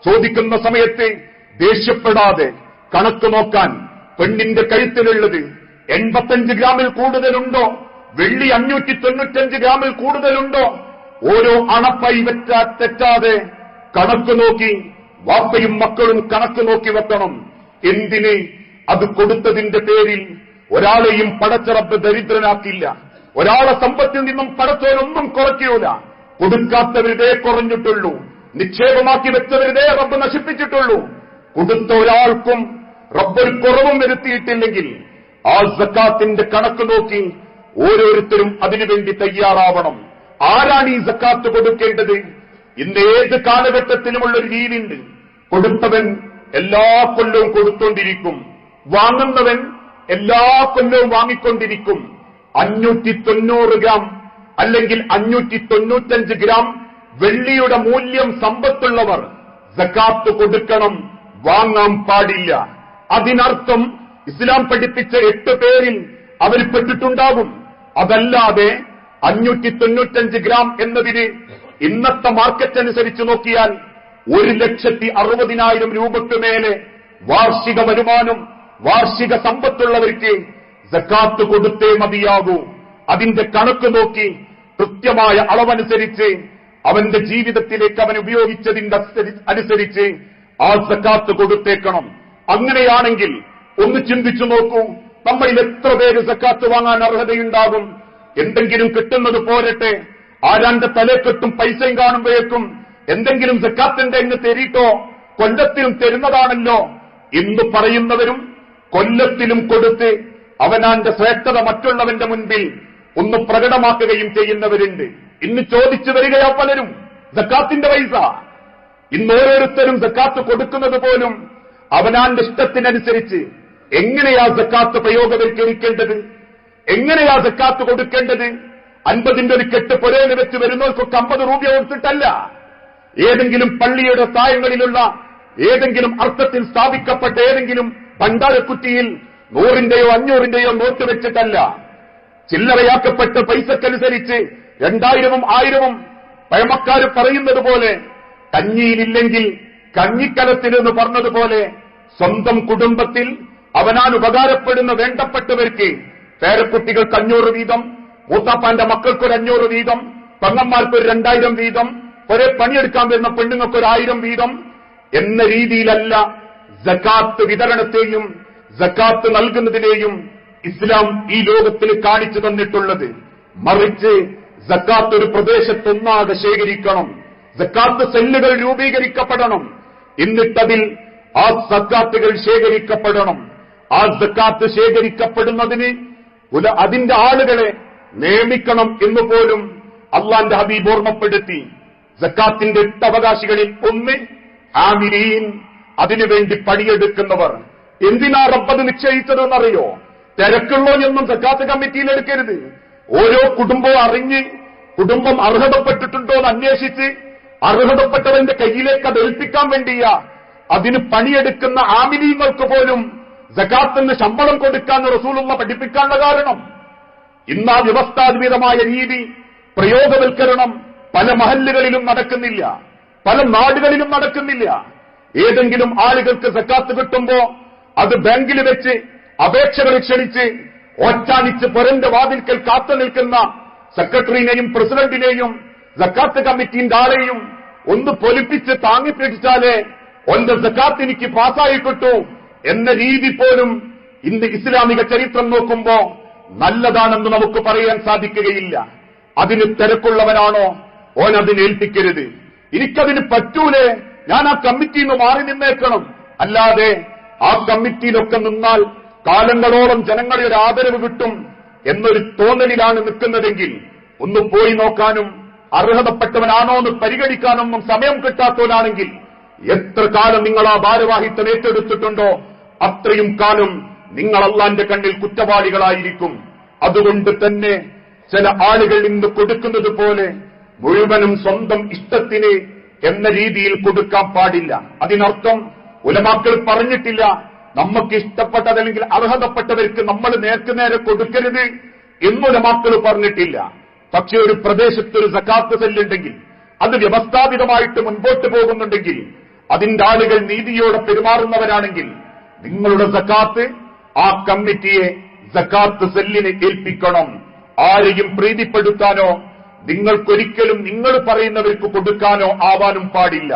ചോദിക്കുന്ന സമയത്ത് ദേഷ്യപ്പെടാതെ കണക്ക് നോക്കാൻ, പെണ്ണിന്റെ കഴുത്തിലുള്ളത് 85 ഗ്രാമിൽ കൂടുതലുണ്ടോ, വെള്ളി 595 ഗ്രാമിൽ കൂടുതലുണ്ടോ, ഓരോ അണപ്പൈ തെറ്റാതെ കണക്ക് നോക്കി വാപ്പയും മക്കളും കണക്ക് നോക്കി വെക്കണം. എന്തിന്? അത് കൊടുത്തതിന്റെ പേരിൽ ഒരാളെയും പടച്ച റബ്ബ് ദരിദ്രനാക്കില്ല. ഒരാളെ സമ്പത്തിൽ നിന്നും പടച്ചവനൊന്നും കുറയ്ക്കൂല. കൊടുക്കാത്തവരുതേ കുറഞ്ഞിട്ടുള്ളൂ, നിക്ഷേപമാക്കി വെച്ചവരുതേ റബ്ബ് നശിപ്പിച്ചിട്ടുള്ളൂ. കൊടുത്ത ഒരാൾക്കും റബ്ബൊരു കുറവും വരുത്തിയിട്ടില്ലെങ്കിൽ ആ സക്കാത്തിന്റെ കണക്ക് നോക്കി ഓരോരുത്തരും അതിനുവേണ്ടി തയ്യാറാവണം. ആരാണ് ഈ സക്കാത്ത് കൊടുക്കേണ്ടത്? ഇന്ന് ഏത് കാലഘട്ടത്തിലുമുള്ളൊരു രീതിയുണ്ട്. കൊടുത്തവൻ എല്ലാ കൊല്ലവും കൊടുത്തോണ്ടിരിക്കും, വാങ്ങുന്നവൻ എല്ലാ കൊല്ലവും വാങ്ങിക്കൊണ്ടിരിക്കും. 590 ഗ്രാം അല്ലെങ്കിൽ 595 ഗ്രാം വെള്ളിയുടെ മൂല്യം സമ്പത്തുള്ളവർ സക്കാത്ത് കൊടുക്കണം, വാങ്ങാൻ പാടില്ല. അതിനർത്ഥം ഇസ്ലാം പഠിപ്പിച്ച 8 പേരിൽ അവർ പെട്ടിട്ടുണ്ടാകും. അതല്ലാതെ 595 ഗ്രാം എന്നതിന് ഇന്നത്തെ മാർക്കറ്റ് അനുസരിച്ച് നോക്കിയാൽ 1,60,000 രൂപയ്ക്ക് മേലെ വാർഷിക വരുമാനം, വാർഷിക സമ്പത്തുള്ളവർക്ക് സക്കാത്ത് കൊടുത്തേ മതിയാകൂ. അതിന്റെ കണക്ക് നോക്കി കൃത്യമായ അളവനുസരിച്ച് അവന്റെ ജീവിതത്തിലേക്ക് അവൻ ഉപയോഗിച്ചതിന്റെ അനുസരിച്ച് ആ സക്കാത്ത് കൊടുത്തേക്കണം. അങ്ങനെയാണെങ്കിൽ ഒന്ന് ചിന്തിച്ചു നോക്കൂ, നമ്മളിൽ എത്ര പേര് സക്കാത്ത് വാങ്ങാൻ അർഹതയുണ്ടാകും? എന്തെങ്കിലും കിട്ടുന്നത് പോരട്ടെ, ആരാന്റെ തലേക്കെട്ടും പൈസയും കാണുമ്പോഴേക്കും എന്തെങ്കിലും സക്കാത്തിന്റെ അങ്ങ് തരീട്ടോ, കൊല്ലത്തിലും തരുന്നതാണല്ലോ എന്ന് പറയുന്നവരും കൊല്ലത്തിലും കൊടുത്ത് അവനാന്റെ ശ്രേഷ്ഠത മറ്റുള്ളവന്റെ മുൻപിൽ ഒന്ന് പ്രകടമാക്കുകയും ചെയ്യുന്നവരുണ്ട്. ഇന്ന് ചോദിച്ചു വരികയാ പലരും സക്കാത്തിന്റെ പൈസ. ഇന്ന് ഓരോരുത്തരും സക്കാത്ത് കൊടുക്കുന്നത് പോലും അവനാന്റെ ഇഷ്ടത്തിനനുസരിച്ച്. എങ്ങനെയാ സക്കാത്ത് പ്രയോഗവൽക്കരിക്കേണ്ടത്? എങ്ങനെയാ സക്കാത്ത് കൊടുക്കേണ്ടത്? 50ന്റെ ഒരു കെട്ട് പുരയിൽ വെച്ച് വരുന്നവർക്കൊക്കെ 50 രൂപ കൊടുത്തിട്ടല്ല, ഏതെങ്കിലും പള്ളിയുടെ തായങ്ങളിലുള്ള ഏതെങ്കിലും അർത്ഥത്തിൽ സ്ഥാപിക്കപ്പെട്ട ഏതെങ്കിലും ഭണ്ഡാരക്കുറ്റിയിൽ 100ന്റെയോ 500ന്റെയോ നോട്ട് വെച്ചിട്ടല്ല, ചില്ലറയാക്കപ്പെട്ട പൈസക്കനുസരിച്ച് 2000-ഉം 1000-ഉം പഴമക്കാർ പറയുന്നത് പോലെ കഞ്ഞിയിലില്ലെങ്കിൽ കഞ്ഞിക്കലത്തിലെന്ന് പറഞ്ഞതുപോലെ സ്വന്തം കുടുംബത്തിൽ അവനാൻ ഉപകാരപ്പെടുന്ന വേണ്ടപ്പെട്ടവർക്ക് പേരക്കുട്ടികൾക്ക് 500 വീതം, മൂത്താപ്പാന്റെ മക്കൾക്കൊരു 500 വീതം, പെങ്ങന്മാർക്കൊരു 2000 വീതം, ഒരേ പണിയെടുക്കാൻ വരുന്ന പെണ്ണുങ്ങൾക്കൊരു 1000 വീതം എന്ന രീതിയിലല്ല സക്കാത്ത് വിതരണത്തെയും സക്കാത്ത് നൽകുന്നതിനെയും ഇസ്ലാം ഈ ലോകത്തിൽ കാണിച്ചു തന്നിട്ടുള്ളത്. മറിച്ച് സക്കാത്ത് ഒരു പ്രദേശത്തൊന്നാകെ ശേഖരിക്കണം. സക്കാത്ത് സെല്ലുകൾ രൂപീകരിക്കപ്പെടണം. എന്നിട്ടതിൽ ആ സക്കാത്തുകൾ ശേഖരിക്കപ്പെടണം. ആ സക്കാത്ത് ശേഖരിക്കപ്പെടുന്നതിന് അതിന്റെ ആളുകളെ നിയമിക്കണം എന്നുപോലും അള്ളാന്റെ ഹബീബ് ഓർമ്മപ്പെടുത്തി. സക്കാത്തിന്റെ 8 അവകാശികളിൽ ഒന്ന് ആമിലീൻ, അതിനുവേണ്ടി പണിയെടുക്കുന്നവർ. എന്തിനാ റബ്ബത് നിശ്ചയിച്ചതെന്നറിയോ? തിരക്കുള്ളോ എന്നും സക്കാത്ത് കമ്മിറ്റിയിൽ എടുക്കരുത്. ഓരോ കുടുംബവും അറിഞ്ഞ് കുടുംബം അർഹതപ്പെട്ടിട്ടുണ്ടോ എന്ന് അന്വേഷിച്ച് അർഹതപ്പെട്ടവന്റെ കയ്യിലേക്ക് അത് ഏൽപ്പിക്കാൻ വേണ്ടിയാ. അതിന് പണിയെടുക്കുന്ന ആമിലീങ്ങൾക്ക് പോലും സക്കാത്തിന് ശമ്പളം കൊടുക്കാൻ റസൂലുള്ള പഠിപ്പിക്കാനുള്ള കാരണം. ഇന്ന് ആ വ്യവസ്ഥാപിതമായ രീതി പ്രയോഗവൽക്കരണം പല മഹല്ലുകളിലും നടക്കുന്നില്ല, പല നാടുകളിലും നടക്കുന്നില്ല. ഏതെങ്കിലും ആളുകൾക്ക് സക്കാത്ത് കിട്ടുമ്പോ അത് ബാങ്കിൽ വെച്ച് അപേക്ഷകൾ ക്ഷണിച്ച് ഓച്ചാനിച്ച് പുരന്റെ വാതിൽക്കൽ കാത്തു നിൽക്കുന്ന സെക്രട്ടറിനെയും പ്രസിഡന്റിനെയും സക്കാത്ത് കമ്മിറ്റിന്റെ ആളെയും ഒന്ന് പൊലിപ്പിച്ച് താങ്ങിപ്പിടിച്ചാലേ ഒന്റെ സക്കാത്ത് എനിക്ക് പാസ്സായി കിട്ടൂ എന്ന രീതി പോലും ഇന്ന് ഇസ്ലാമിക ചരിത്രം നോക്കുമ്പോ നല്ലതാണെന്ന് നമുക്ക് പറയാൻ സാധിക്കുകയില്ല. അതിന് തിരക്കുള്ളവനാണോ ഓൻ അതിന് ഏൽപ്പിക്കരുത്. എനിക്കതിന് പറ്റൂലേ, ഞാൻ ആ കമ്മിറ്റിയിൽ നിന്ന് മാറി നിന്നേക്കണം. അല്ലാതെ ആ കമ്മിറ്റിയിലൊക്കെ നിന്നാൽ കാലങ്ങളോളം ജനങ്ങളുടെ ഒരു ആദരവ് കിട്ടും എന്നൊരു തോന്നലിലാണ് നിൽക്കുന്നതെങ്കിൽ ഒന്ന് പോയി നോക്കാനും അർഹതപ്പെട്ടവനാണോ എന്ന് പരിഗണിക്കാനൊന്നും സമയം കിട്ടാത്തവനാണെങ്കിൽ എത്ര കാലം നിങ്ങൾ ആ ഭാരവാഹിത്വം ഏറ്റെടുത്തിട്ടുണ്ടോ അത്രയും കാലം നിങ്ങൾ അള്ളാന്റെ കണ്ണിൽ കുറ്റവാളികളായിരിക്കും. അതുകൊണ്ട് തന്നെ ചില ആളുകൾ ഇന്ന് കൊടുക്കുന്നത് പോലെ മുഴുവനും സ്വന്തം ഇഷ്ടത്തിന് എന്ന രീതിയിൽ കൊടുക്കാൻ പാടില്ല. അതിനർത്ഥം ഉലമാക്കൾ പറഞ്ഞിട്ടില്ല നമുക്ക് ഇഷ്ടപ്പെട്ടതല്ലെങ്കിൽ അർഹതപ്പെട്ടവർക്ക് നമ്മൾ നേർക്കുനേരെ കൊടുക്കരുത് എന്ന് ഉലമാക്കൾ പറഞ്ഞിട്ടില്ല. പക്ഷെ ഒരു പ്രദേശത്തൊരു സക്കാത്ത് സെല്ലുണ്ടെങ്കിൽ, അത് വ്യവസ്ഥാപിതമായിട്ട് മുൻപോട്ട് പോകുന്നുണ്ടെങ്കിൽ, അതിന്റെ ആളുകൾ നീതിയോടെ പെരുമാറുന്നവരാണെങ്കിൽ നിങ്ങളുടെ സക്കാത്ത് ആ കമ്മിറ്റിയെ സക്കാത്ത് സെല്ലിനെ ഏൽപ്പിക്കണം. ആരെയും പ്രീതിപ്പെടുത്താനോ നിങ്ങൾക്കൊരിക്കലും നിങ്ങൾ പറയുന്നവർക്ക് കൊടുക്കാനോ ആവാനും പാടില്ല.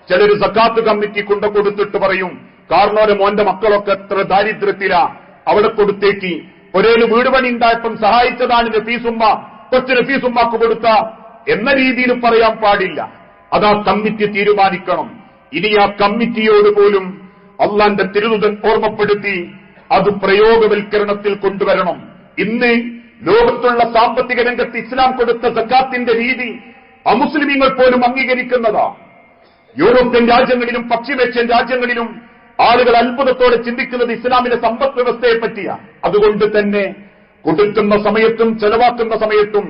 ചിലര് സക്കാത്ത് കമ്മിറ്റി കൊണ്ടു കൊടുത്തിട്ട് പറയും കാരണോരെ മോന്റെ മക്കളൊക്കെ എത്ര ദാരിദ്ര്യത്തിലാ, അവിടെ കൊടുത്തേക്ക്. ഒരേല് വീട് പണി ഉണ്ടായപ്പം സഹായിച്ചതാണ് നഫീസുമ്മ, കൊച്ചു നഫീസുമ്മക്ക് കൊടുത്ത എന്ന രീതിയിൽ പറയാൻ പാടില്ല. അതാ കമ്മിറ്റി തീരുമാനിക്കണം. ഇനി ആ കമ്മിറ്റിയോട് പോലും അള്ളാന്റെ തിരുദൂതൻ ഓർമ്മപ്പെടുത്തി അത് പ്രയോഗവൽക്കരണത്തിൽ കൊണ്ടുവരണം. ഇന്ന് ലോകത്തുള്ള സാമ്പത്തിക രംഗത്ത് ഇസ്ലാം കൊടുത്ത സക്കാത്തിന്റെ രീതി അമുസ്ലിമീങ്ങൾ പോലും അംഗീകരിക്കുന്നതാ. യൂറോപ്യൻ രാജ്യങ്ങളിലും പശ്ചിമേഷ്യൻ രാജ്യങ്ങളിലും ആളുകൾ അത്ഭുതത്തോടെ ചിന്തിക്കുന്നത് ഇസ്ലാമിന്റെ സമ്പദ് വ്യവസ്ഥയെ പറ്റിയാ. അതുകൊണ്ട് തന്നെ കൊടുക്കുന്ന സമയത്തും ചെലവാക്കുന്ന സമയത്തും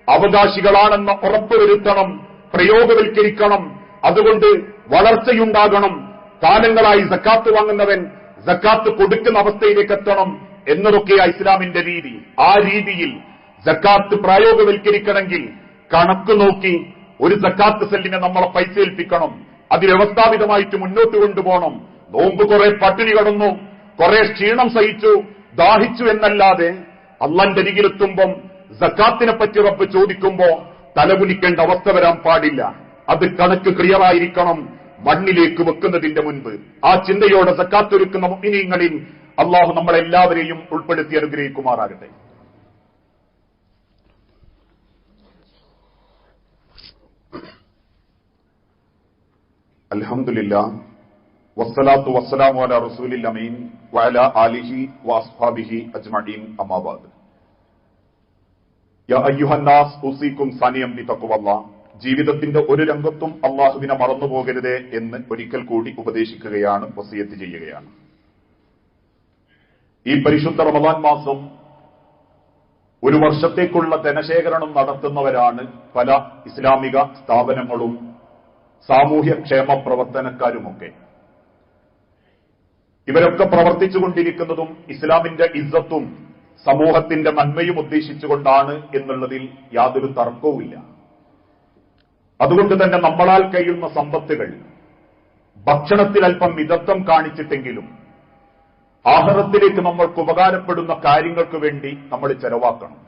അവകാശികളാണെന്ന് ഉറപ്പുവരുത്തണം, പ്രയോഗവൽക്കരിക്കണം. അതുകൊണ്ട് വളർച്ചയുണ്ടാകണം. കാലങ്ങളായി സക്കാത്ത് വാങ്ങുന്നവൻ സക്കാത്ത് കൊടുക്കുന്ന അവസ്ഥയിലേക്ക് എത്തണം എന്നതൊക്കെയാ ഇസ്ലാമിന്റെ രീതി. ആ രീതിയിൽ സക്കാത്ത് പ്രായോഗവൽക്കരിക്കണമെങ്കിൽ കണക്ക് നോക്കി ഒരു സക്കാത്ത് സെല്ലിനെ നമ്മളെ പൈസ ഏൽപ്പിക്കണം. അത് വ്യവസ്ഥാപിതമായിട്ട് മുന്നോട്ട് കൊണ്ടുപോകണം. നോമ്പ് കുറെ പട്ടിണി കടന്നു, കുറെ ക്ഷീണം സഹിച്ചു, ദാഹിച്ചു എന്നല്ലാതെ അള്ളാന്റെ അരികിലെത്തുമ്പം സക്കാത്തിനെ പറ്റി റബ്ബ് ചോദിക്കുമ്പോ തലകുനിക്കേണ്ട അവസ്ഥ വരാൻ പാടില്ല. അത് കണക്ക് ക്ലിയറായിരിക്കണം മണ്ണിലേക്ക് വെക്കുന്നതിന്റെ മുൻപ്. ആ ചിന്തയോടെ സക്കാത്തൊരുക്കുന്ന മുഅ്മിനീങ്ങളിൽ അള്ളാഹു നമ്മളെല്ലാവരെയും ഉൾപ്പെടുത്തി അനുഗ്രഹിക്കുമാറാകട്ടെ. അൽഹംദുലില്ലാഹ് വസ്സലാത്തു വസ്സലാമു അലാ റസൂലിൽ അമീൻ വഅലാ ആലിഹി വഅസ്ഹാബിഹി അജ്മഈൻ അമ്മാ ബഅദ്. യാ അയ്യുഹന്നാസ് ഉസീകും സനിയം ബിതഖ്വല്ലാഹ്. ജീവിതത്തിന്റെ ഒരു രംഗത്തും അള്ളാഹുവിനെ മറന്നുപോകരുതേ എന്ന് ഒരിക്കൽ കൂടി ഉപദേശിക്കുകയാണ്, വസിയത്ത് ചെയ്യുകയാണ്. ഈ പരിശുദ്ധ റമദാൻ മാസം ഒരു വർഷത്തേക്കുള്ള ധനശേഖരണം നടത്തുന്നവരാണ് പല ഇസ്ലാമിക സ്ഥാപനങ്ങളും സാമൂഹ്യക്ഷേമ പ്രവർത്തനക്കാരുമൊക്കെ. ഇവരൊക്കെ പ്രവർത്തിച്ചുകൊണ്ടിരിക്കുന്നതും ഇസ്ലാമിന്റെ ഇസ്സത്തും സമൂഹത്തിന്റെ നന്മയും ഉദ്ദേശിച്ചുകൊണ്ടാണ് എന്നുള്ളതിൽ യാതൊരു തർക്കവുമില്ല. അതുകൊണ്ട് തന്നെ നമ്മളാൽ കഴിയുന്ന സമ്പത്തുകൾ ഭക്ഷണത്തിൽ അല്പം മിതത്വം കാണിച്ചിട്ടെങ്കിലും ആഹാരത്തിലേക്ക് നമ്മൾക്ക് ഉപകാരപ്പെടുന്ന കാര്യങ്ങൾക്ക് വേണ്ടി നമ്മൾ ചെലവാക്കണം.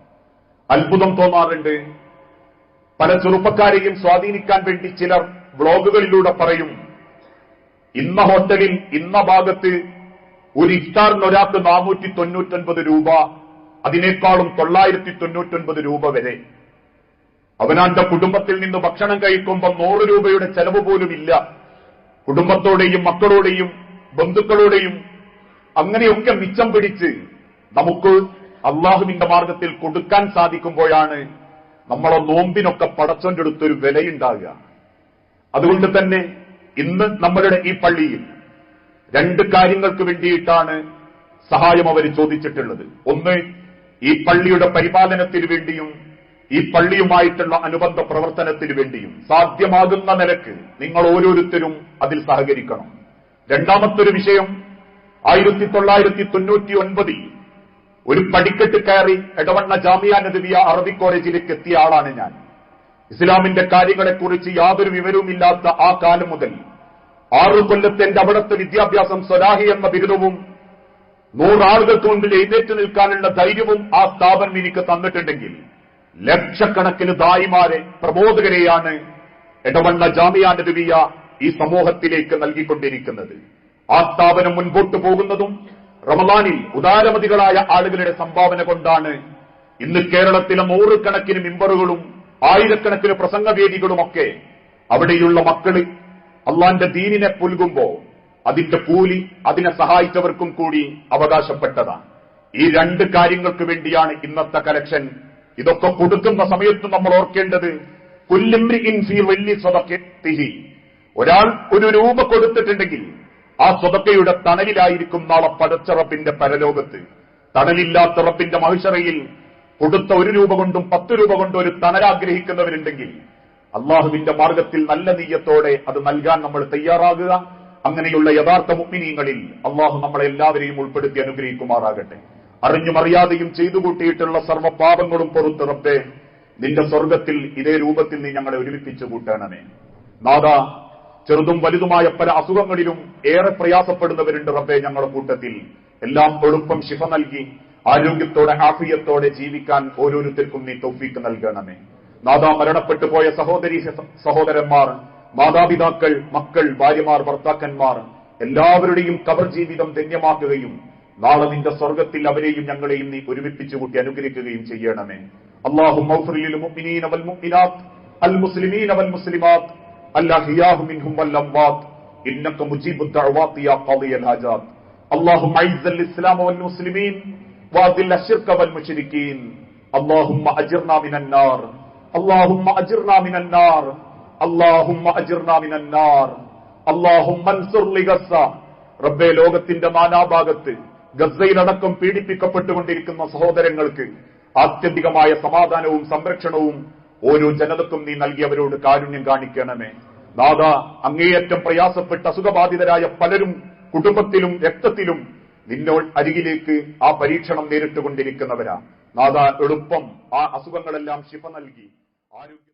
അത്ഭുതം തോന്നാറുണ്ട്. പല ചെറുപ്പക്കാരെയും സ്വാധീനിക്കാൻ വേണ്ടി ചിലർ വ്ളോഗുകളിലൂടെ പറയും, ഇന്ന ഹോട്ടലിൽ ഇന്ന ഭാഗത്ത് ഒരു ഇഫ്താറിന് ഒരാൾക്ക് 499 രൂപ, അതിനേക്കാളും 999 രൂപ വരെ. അവനാന്റെ കുടുംബത്തിൽ നിന്ന് ഭക്ഷണം കഴിക്കുമ്പോൾ 100 രൂപയുടെ ചെലവ് പോലും ഇല്ല. കുടുംബത്തോടെയും മക്കളോടെയും ബന്ധുക്കളോടെയും അങ്ങനെയൊക്കെ മിച്ചം പിടിച്ച് നമുക്ക് അള്ളാഹുവിന്റെ മാർഗത്തിൽ കൊടുക്കാൻ സാധിക്കുമ്പോഴാണ് നമ്മളെ നോമ്പിനൊക്കെ പടച്ചോന്റെ അടുത്തൊരു വിലയുണ്ടാകുക. അതുകൊണ്ട് തന്നെ ഇന്ന് നമ്മളുടെ ഈ പള്ളിയിൽ 2 കാര്യങ്ങൾക്ക് വേണ്ടിയിട്ടാണ് സഹായം അവർ ചോദിച്ചിട്ടുള്ളത്. ഒന്ന്, ഈ പള്ളിയുടെ പരിപാലനത്തിന് വേണ്ടിയും ഈ പള്ളിയുമായിട്ടുള്ള അനുബന്ധ പ്രവർത്തനത്തിന് വേണ്ടിയും സാധ്യമാകുന്ന നിലക്ക് നിങ്ങൾ ഓരോരുത്തരും അതിൽ സഹകരിക്കണം. രണ്ടാമത്തൊരു വിഷയം, 1999 ഒരു പടിക്കെട്ട് കയറി എടവണ്ണ ജാമിയ നദവിയ അറബി കോളേജിലേക്ക് എത്തിയ ആളാണ് ഞാൻ. ഇസ്ലാമിന്റെ കാര്യങ്ങളെക്കുറിച്ച് യാതൊരു വിവരവുമില്ലാത്ത ആ കാലം മുതൽ 6 കൊല്ലത്തെ എന്റെ അവിടുത്തെ വിദ്യാഭ്യാസം സ്വലാഹി എന്ന ബിരുദവും 100 ആളുകൾക്ക് മുൻപിൽ എഴുന്നേറ്റ് നിൽക്കാനുള്ള ധൈര്യവും ആ സ്ഥാപനം എനിക്ക് തന്നിട്ടുണ്ടെങ്കിൽ ലക്ഷക്കണക്കിന് ദായിമാരെ പ്രബോധകരെയാണ് എടവണ്ണ ജാമിയ നദവിയ ഈ സമൂഹത്തിലേക്ക് നൽകിക്കൊണ്ടിരിക്കുന്നത്. ആ സ്ഥാപനം മുൻപോട്ട് പോകുന്നതും റമദാനിൽ ഉദാരമതികളായ ആളുകളുടെ സംഭാവന കൊണ്ടാണ്. ഇന്ന് കേരളത്തിലെ 100 കണക്കിന് മിമ്പറുകളും 1000കണക്കിന് പ്രസംഗവേദികളുമൊക്കെ അവിടെയുള്ള മക്കള് അള്ളാന്റെ ദീനിനെ പുൽകുമ്പോ അതിന്റെ കൂലി അതിനെ സഹായിച്ചവർക്കും കൂടി അവകാശപ്പെട്ടതാണ്. ഈ 2 കാര്യങ്ങൾക്ക് വേണ്ടിയാണ് ഇന്നത്തെ കലക്ഷൻ. ഇതൊക്കെ കൊടുക്കുന്ന സമയത്ത് നമ്മൾ ഓർക്കേണ്ടത്, കുല്ലിംറിഇൻ ഫീ വലി സദഖതിഹി, ഒരാൾ 1 രൂപ കൊടുത്തിട്ടുണ്ടെങ്കിൽ ആ സ്വതക്കയുടെ തണലിലായിരിക്കും നാളെ പടച്ച റബ്ബിന്റെ പരലോകത്ത്. തണലില്ലാത്ത റബ്ബിന്റെ മഹ്ശറയിൽ കൊടുത്ത 1 രൂപ കൊണ്ടും 10 രൂപ കൊണ്ടും ഒരു തണലാഗ്രഹിക്കുന്നവരുണ്ടെങ്കിൽ അള്ളാഹുവിന്റെ മാർഗത്തിൽ നല്ല നീയത്തോടെ അത് നൽകാൻ നമ്മൾ തയ്യാറാകുക. അങ്ങനെയുള്ള യഥാർത്ഥ മുഅ്മിനീങ്ങളിൽ അള്ളാഹു നമ്മളെല്ലാവരെയും ഉൾപ്പെടുത്തി അനുഗ്രഹിക്കുമാറാകട്ടെ. അറിഞ്ഞും അറിയാതെയും ചെയ്തു കൂട്ടിയിട്ടുള്ള സർവ്വ പാപങ്ങളും പൊറുത്ത് റബ്ബേ, നിന്റെ സ്വർഗത്തിൽ ഇതേ രൂപത്തിൽ നീ ഞങ്ങളെ ഒരുമിപ്പിച്ചു കൂട്ടണമേ. നാദാ, ചെറുതും വലുതുമായ പല അസുഖങ്ങളിലും ഏറെ പ്രയാസപ്പെടുന്നവരുണ്ട് റബ്ബേ ഞങ്ങളുടെ കൂട്ടത്തിൽ. എല്ലാം എളുപ്പം ശിഫ നൽകി ആരോഗ്യത്തോടെ ആഫിയത്തോടെ ജീവിക്കാൻ ഓരോരുത്തർക്കും നീ തൗഫീക്ക് നൽകണമേ. നാദാ, മരണപ്പെട്ടു പോയ സഹോദരി സഹോദരന്മാർ, മാതാപിതാക്കൾ, മക്കൾ, ഭാര്യമാർ, ഭർത്താക്കന്മാർ എല്ലാവരുടെയും ഖബർ ജീവിതം ധന്യമാക്കുകയും നാളെ നിന്റെ സ്വർഗത്തിൽ അവരെയും ഞങ്ങളെയും നീ ഒരുമിപ്പിച്ചു കൂട്ടി അനുഗ്രഹിക്കുകയും ചെയ്യണമേ. അല്ലാഹുമ്മ ഗ്ഫിർ ലിൽ മുഅ്മിനീന വൽ മുഅ്മിനാത്ത് അൽ മുസ്ലിമീന വൽ മുസ്ലിമാത്ത് അൽഅഹ്യാഉ മിൻഹും വൽ അംവാത്ത് ഇന്നക മുജീബുദ് ദഅവാതി യാ ഖാദിയൽ ഹാജാത്ത്. അല്ലാഹുമ്മ അഇസ്സൽ ഇസ്ലാമ വൽ മുസ്ലിമീൻ വഅദിൽ അശ്ശിർക വൽ മുശ്രിക്കീൻ. അല്ലാഹുമ്മ അജിർനാ മിനൻ നാർ, അല്ലാഹുമ്മ അജിർനാ മിനൻ നാർ, അല്ലാഹുമ്മ അജിർനാ മിനൻ നാർ. അല്ലാഹുമ്മ അൻസുർ ലിഗസ്സ. റബ്ബേ, ലോകത്തിന്റെ നാനാഭാഗത്ത് ഗസയിലടക്കം പീഡിപ്പിക്കപ്പെട്ടുകൊണ്ടിരിക്കുന്ന സഹോദരങ്ങൾക്ക് ആത്യന്തികമായ സമാധാനവും സംരക്ഷണവും ഓരോ ജനതക്കും നീ നൽകിയവരോട് കാരുണ്യം കാണിക്കണമേ. നാദാ, അങ്ങേയറ്റം പ്രയാസപ്പെട്ട് അസുഖബാധിതരായ പലരും കുടുംബത്തിലും രക്തത്തിലും നിന്നോൾ അരികിലേക്ക് ആ പരീക്ഷണം നേരിട്ടുകൊണ്ടിരിക്കുന്നവരാ. നാദാ, എളുപ്പം ആ അസുഖങ്ങളെല്ലാം ശിഫ നൽകി ആരോഗ്യം